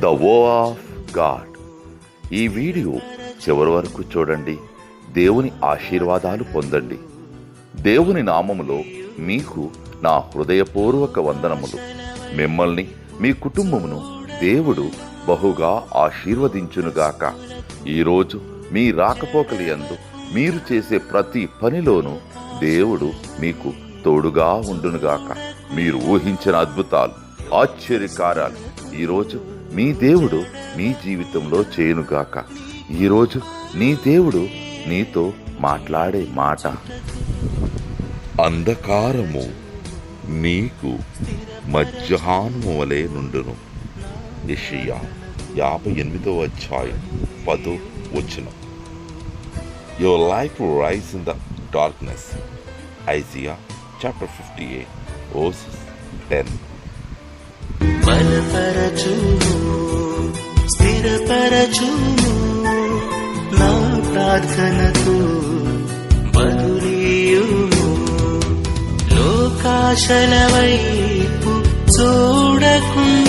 The వో of God. ఈ video చివరి వరకు చూడండి. దేవుని ఆశీర్వాదాలు పొందండి. దేవుని నామములో మీకు నా హృదయపూర్వక వందనములు. మిమ్మల్ని మీ కుటుంబమును దేవుడు బహుగా ఆశీర్వదించునుగాక. ఈరోజు మీ రాకపోకలి యందు మీరు చేసే ప్రతి పనిలోనూ దేవుడు మీకు తోడుగా ఉండునుగాక. మీరు ఊహించిన అద్భుతాలు, ఆశ్చర్యకార్యాలు ఈరోజు మీ దేవుడు మీ జీవితంలో చేయునుగాక. ఈరోజు నీ దేవుడు నీతో మాట్లాడే మాట, అంధకారము నీకు మధ్యాహ్నము వలె నుండును. యెషయా 58:10. Your life will rise in the darkness. Isaiah chapter 58:10. బలపరచుము, స్థిరపరచుము, నా ప్రార్థనకు బదులీయుము. లోకాశల వైపు చూడకుండా